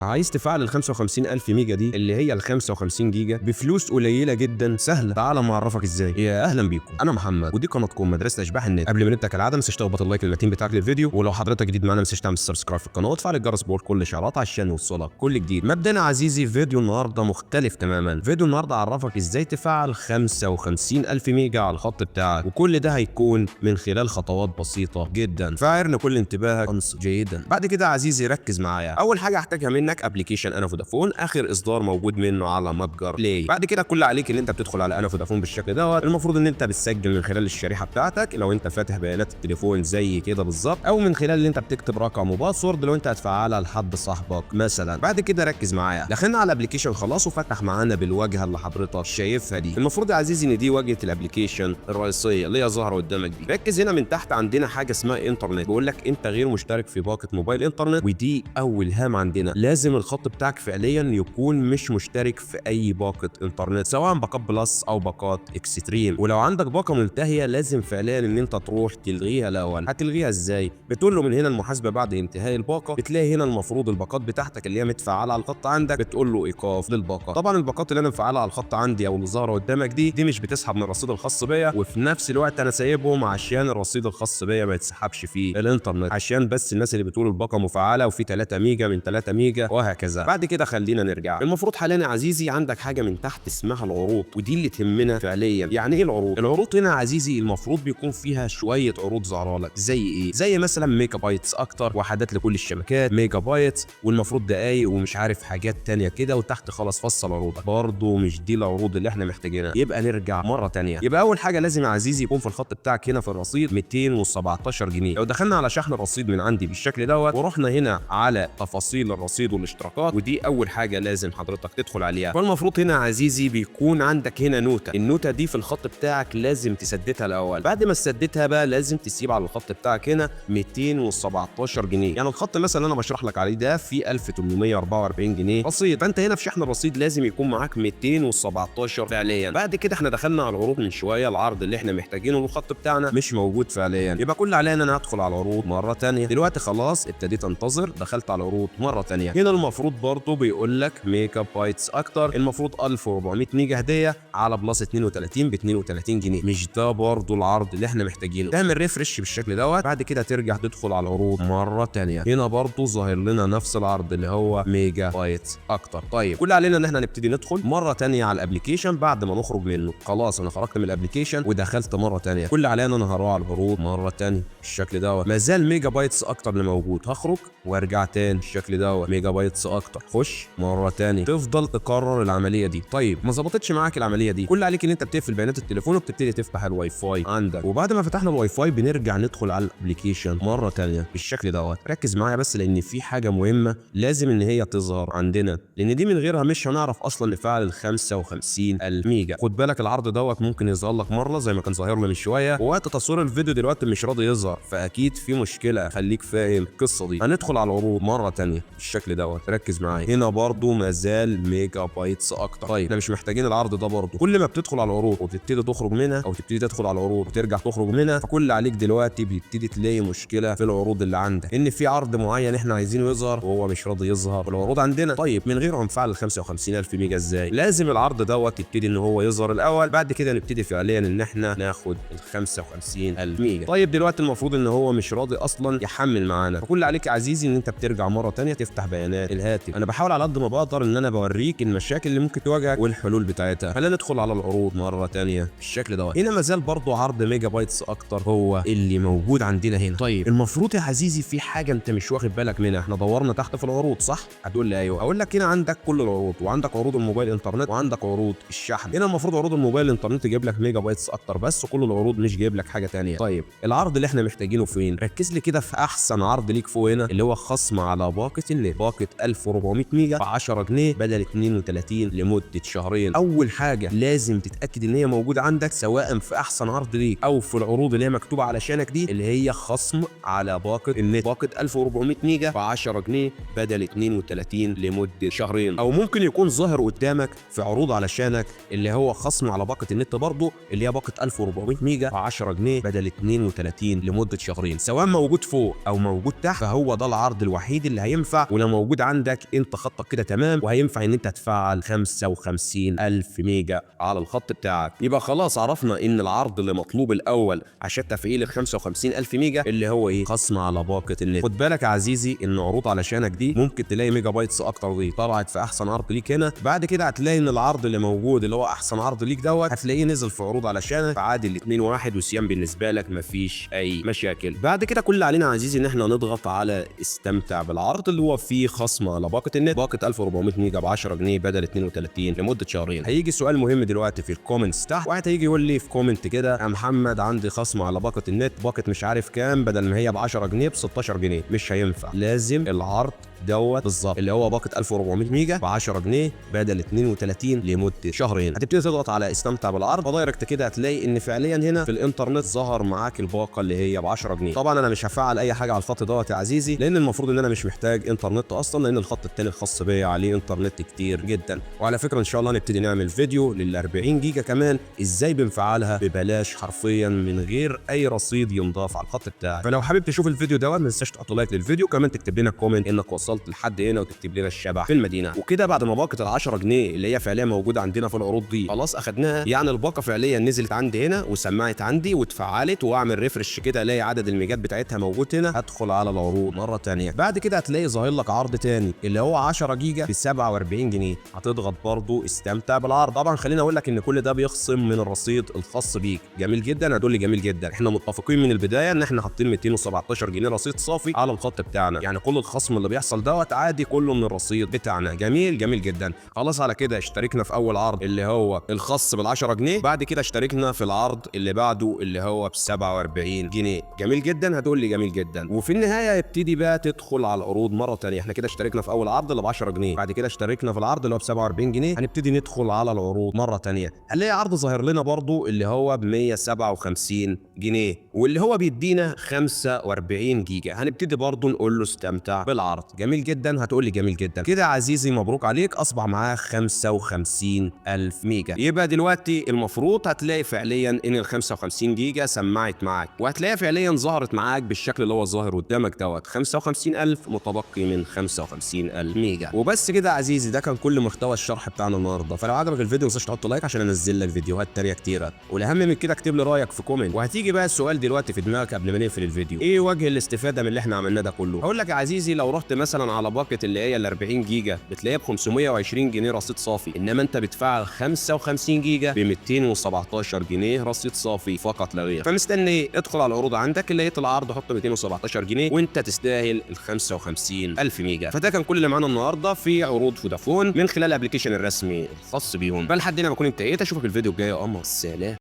عايز تفعل ال 55000 ميجا دي اللي هي ال 55 جيجا بفلوس قليله جدا سهله. تعال ما اعرفك ازاي. يا اهلا بيكم، انا محمد ودي قناتكم مدرسه اشباح النت. قبل ما نبدا كالعاده ما تنساش تخبط اللايك للتيم بتاعك للفيديو، ولو حضرتك جديد معانا ما تنساش تعمل سبسكرايب في القناه وتفعل الجرس بول كل اشعارات عشان يوصلك كل جديد. مبدئيا عزيزي فيديو النهارده مختلف تماما. فيديو النهارده اعرفك ازاي تفعل 55000 ميجا على الخط بتاعك، وكل ده هيكون من خلال خطوات بسيطه جدا، فاعرن كل انتباهك انصت جيدا. بعد كده عزيزي ركز معايا. اول حاجه هحتاجها منك ابلكيشن انا فودافون، اخر اصدار موجود منه على متجر بلاي. بعد كده كل عليك ان انت بتدخل على انا فودافون بالشكل دوت. المفروض ان انت بتسجل من خلال الشريحه بتاعتك لو انت فاتح بيانات التليفون زي كده بالظبط، او من خلال ان انت بتكتب رقم وباسورد لو انت هتفعلها لحد صاحبك مثلا. بعد كده ركز معايا، دخلنا على الابلكيشن خلاص وفتح معانا بالواجهه اللي حضرتك شايفها دي. المفروض يا عزيزي ان دي واجهه الابلكيشن الرئيسيه اللي هي ظاهره قدامك دي. ركز هنا من تحت عندنا حاجه اسمها انترنت، بيقول لك انت غير مشترك في باقه موبايل انترنت، ودي اول هام عندنا. لازم الخط بتاعك فعليا يكون مش مشترك في اي باقه انترنت، سواء باقات بلس او باقات اكستريم. ولو عندك باقه ملتهيه لازم فعليا ان انت تروح تلغيها الاول. هتلغيها ازاي؟ بتقول له من هنا المحاسبه بعد انتهاء الباقه، بتلاقي هنا المفروض الباقات بتاعتك اللي هي متفعله على الخط عندك، بتقول له ايقاف للباقه. طبعا الباقات اللي انا مفعلها على الخط عندي او اللي ظاهره قدامك دي مش بتسحب من الرصيد الخاص بيا، وفي نفس الوقت انا سايبهم عشان الرصيد الخاص بيا ما يتسحبش في الانترنت، عشان بس الناس اللي بتقول الباقه مفعله وفي 3 ميجا من 3 ميجا وهكذا. بعد كده خلينا نرجع. المفروض حاليا يا عزيزي عندك حاجه من تحت اسمها العروض، ودي اللي تهمنا فعليا. يعني ايه العروض؟ العروض هنا يا عزيزي المفروض بيكون فيها شويه عروض ظاهره لك، زي ايه؟ زي مثلا ميجا بايتس اكتر، وحدات لكل الشبكات، ميجا بايتس، والمفروض دقايق ومش عارف حاجات تانية كده، وتحت خلاص فصل عروضك. برضه مش دي العروض اللي احنا محتاجينها. يبقى نرجع مره تانية. يبقى اول حاجه لازم يا عزيزي يكون في الخط بتاعك هنا في الرصيد 217 جنيه. لو دخلنا على شحن الرصيد من عندي بالشكل دوت، ورحنا هنا على تفاصيل الرصيد والاشتراكات، ودي اول حاجه لازم حضرتك تدخل عليها. فالمفروض هنا يا عزيزي بيكون عندك هنا نوته. النوته دي في الخط بتاعك لازم تسددها الاول. بعد ما تسددها بقى لازم تسيب على الخط بتاعك هنا 217 جنيه. يعني الخط مثلا انا بشرح لك عليه ده في 1844 جنيه رصيد، فانت هنا في شحن الرصيد لازم يكون معاك 217 فعليا. بعد كده احنا دخلنا على العروض من شويه، العرض اللي احنا محتاجينه والخط بتاعنا مش موجود فعليا. يبقى كل علينا ان انا ادخل على العروض مره ثانيه. دلوقتي خلاص ابتديت انتظر، دخلت على العروض مره ثانيه. هنا المفروض برضه بيقول لك ميجا بايتس اكتر، المفروض 1400 ميجا هديه على بلس 32 ب 32 جنيه. مش ده برضه العرض اللي احنا محتاجينه. تعمل ريفرش بالشكل دوت. بعد كده ترجع تدخل على العروض مره ثانيه. هنا برضه ظاهر لنا نفس العرض اللي هو ميجا بايتس اكتر. طيب كل علينا ان احنا نبتدي ندخل مره ثانيه على الابلكيشن بعد ما نخرج منه. خلاص انا خرجت من الابلكيشن ودخلت مره ثانيه. كل علينا انا هروح على العروض مره ثانيه بالشكل دوت. ما زال ميجا بايتس اكتر اللي موجود. هخرج وارجع تاني بالشكل دوت. ميجا بايتس اكتر، خش مره ثانيه. تفضل تكرر العمليه دي. طيب ما ظبطتش معاك العمليه دي، كل عليك ان انت بتقفل بيانات التليفون وبتبتدي تفتح الواي فاي عندك. وبعد ما فتحنا الواي فاي بنرجع ندخل على الابلكيشن مره ثانيه بالشكل دوت. ركز معايا بس لان في حاجه مهمه لازم ان هي تظهر عندنا، لان دي من غيرها مش هنعرف اصلا نفعل ال 55 الميجا. خد بالك العرض دوت ممكن يظهر لك مره زي ما كان ظاهر لي من شويه، ووقت تصوير الفيديو دلوقتي مش راضي يظهر، فاكيد في مشكله. خليك فاهم القصه دي. هندخل على العروض مره ثانيه بالشكل دوت. ركز معايا هنا برضو ما زال ميجا بايتس اكتر. طيب احنا مش محتاجين العرض ده برضو. كل ما بتدخل على العروض وتبتدي تخرج منها، او تبتدي تدخل على العروض وترجع تخرج منها، فكل عليك دلوقتي بيبتدي تلاقي مشكله في العروض اللي عندك، ان في عرض معين احنا عايزينه يظهر وهو مش راضي يظهر في العروض عندنا. طيب من غيره هنفعل ال 55000 ميجا ازاي؟ لازم العرض دوت يبتدي ان هو يظهر الاول، بعد كده نبتدي فعليا ان احنا ناخد ال 55000 ميجا. طيب دلوقتي المفروض ان هو مش راضي اصلا يحمل معانا، فكل عليك يا عزيزي ان انت بترجع مره ثانيه تفتح بيانات الهاتف. انا بحاول على قد ما بقدر ان انا بوريك المشاكل اللي ممكن تواجهك والحلول بتاعتها. خلينا ندخل على العروض مره ثانيه بالشكل دوت. هنا ما زال برضه عرض ميجا بايتس اكتر هو اللي موجود عندنا هنا. طيب المفروض يا عزيزي في حاجه انت مش واخد بالك منها. احنا دورنا تحت في العروض صح؟ هتقول لي ايوه. اقول لك هنا عندك كل العروض، وعندك عروض الموبايل انترنت، وعندك عروض الشحن. هنا المفروض عروض الموبايل الانترنت جايب لك ميجا بايتس اكتر بس، كل العروض مش جايب لك حاجه ثانيه. طيب العرض اللي احنا محتاجينه فين؟ ركز لي كده في احسن عرض ليك فوق هنا اللي هو خصم على باقه النت. باقه 1400 ميجا ب 10 جنيه بدل 32 لمده شهرين. اول حاجه لازم تتاكد ان هي موجوده عندك، سواء في احسن عرض ليك او في العروض اللي هي مكتوبه علشانك دي، اللي هي خصم على باقه النت. باقه 1400 ميجا ب 10 جنيه بدل 32 لمده شهرين. او ممكن يكون ظاهر قدامك في عروض علشانك اللي هو خصم على باقه النت برضه، اللي هي باقه 1400 ميجا ب 10 جنيه بدل 32 لمده شهرين. سواء موجود فوق او موجود تحت، فهو ده العرض الوحيد اللي هينفع. ولو موجود موجود عندك انت خطك كده تمام، وهينفع ان انت تفعل 55,000 ميجا على الخط بتاعك. يبقى خلاص عرفنا ان العرض اللي مطلوب الاول عشان تفعيل ال 55,000 ميجا اللي هو ايه؟ خصم على باقه النت. خد بالك يا عزيزي ان عروض علشانك دي ممكن تلاقي ميجا بايتس اكتر، دي طلعت في احسن عرض ليك هنا. بعد كده هتلاقي ان العرض اللي موجود اللي هو احسن عرض ليك دوت هتلاقيه نزل في عروض علشانك فعادي الاتنين واحد، وسيام بالنسبه لك مفيش اي مشاكل. بعد كده كل اللي علينا يا عزيزي ان احنا نضغط على استمتع بالعرض اللي هو فيه خصم على باقه النت، باقه 1400 ميجا ب 10 جنيه بدل 32 لمده شهرين. هيجي سؤال مهم دلوقتي في الكومنتس تحت، واحد هيجي يقول لي في كومنت كده يا محمد عندي خصم على باقه النت، باقه مش عارف كام، بدل ما هي ب 10 جنيه ب 16 جنيه. مش هينفع، لازم العرض دوت بالظبط اللي هو باقه 1400 ميجا ب 10 جنيه بدل 32 لمده شهرين. هتبتدي تضغط على استمتع بالعرض، فدايركت كده هتلاقي ان فعليا هنا في الانترنت ظهر معاك الباقه اللي هي ب 10 جنيه. طبعا انا مش هفعل اي حاجه على الخط دوت يا عزيزي، لان المفروض ان انا مش محتاج انترنت اصلا، لان الخط التاني الخاص بيا عليه انترنت كتير جدا. وعلى فكره ان شاء الله نبتدي نعمل فيديو لل 40 جيجا كمان ازاي بنفعلها ببلاش حرفيا من غير اي رصيد ينضاف على الخط بتاعك. فلو حابب تشوف الفيديو دوت ما تنساش تحط لايك للفيديو، كمان تكتب لنا كومنت انك وصلت لحد هنا وتكتب لنا الشبح في المدينه. وكده بعد ما باقه ال 10 جنيه اللي هي فعليا موجوده عندنا في العروض دي خلاص اخدناها، يعني الباقه فعليا نزلت عندي هنا وسمعت عندي واتفعلت، واعمل ريفرش كده الاقي عدد الميجات بتاعتها موجود هنا، هدخل على العروض مره ثانيه. بعد كده هتلاقي ظاهر لك عرض ثاني اللي هو 10 جيجا ب 47 جنيه، هتضغط برضو استمتع بالعرض. طبعا خليني اقول لك ان كل ده بيخصم من الرصيد الخاص بيك. جميل جدا، هتقول لي جميل جدا، احنا متفقين من البدايه ان احنا حاطين 217 جنيه رصيد صافي على الخط بتاعنا، يعني كل الخصم اللي بيحصل دوت عادي كله من الرصيد بتاعنا. جميل جميل جدا. خلاص على كده اشتركنا في اول عرض اللي هو الخاص بال 10 جنيه، بعد كده اشتركنا في العرض اللي بعده اللي هو ب 47 جنيه. جميل جدا، هتقول لي جميل جدا. وفي النهايه ابتدي بقى تدخل على العروض مره ثانيه. احنا كده اشتركنا في اول عرض اللي ب 10 جنيه، بعد كده اشتركنا في العرض اللي هو ب 47 جنيه، هنبتدي ندخل على العروض مره ثانيه. هنلاقي عرض ظاهر لنا برضو اللي هو ب 157 جنيه واللي هو بيدينا 45 جيجا، هنبتدي برضو نقول له استمتع بالعرض. جميل جدا، هتقول لي جميل جدا. كده يا عزيزي مبروك عليك، اصبح معاك 55,000 ميجا. يبقى دلوقتي المفروض هتلاقي فعليا ان ال 55 جيجا سمعت معاك، وهتلاقيها فعليا ظهرت معاك بالشكل اللي هو ظاهر قدامك دوت، 55,000 متبقي من 55,000 ميجا. وبس كده يا عزيزي، ده كان كل محتوى الشرح بتاعنا النهارده. فلو عجبك الفيديو ما تنساش تحط لايك عشان انزل لك فيديوهات تانية كتيره، والاهم من كده اكتب لي رايك في كومنت. وهتيجي بقى السؤال دلوقتي في دماغك قبل ما نقفل الفيديو، ايه وجه الاستفاده من اللي احنا عملناه ده كله؟ هقول لك يا عزيزي، لو رحت مثلا على باقه اللي هي ال 40 جيجا بتلاقيها ب 520 جنيه رصيد صافي، انما انت بتفعل 55 جيجا ب 217 جنيه رصيد صافي فقط لا غير. فمستني ادخل على العروض عندك اللي لقيت العرض حط 217 جنيه وانت تستاهل ال 55,000 ميجا. فده كان كل اللي معانا النهارده في عروض فودافون من خلال الابلكيشن الرسمي الخاص بيهم. فلحد هنا بكون انتهيت، اشوفك الفيديو الجاي يا قمر. سلام.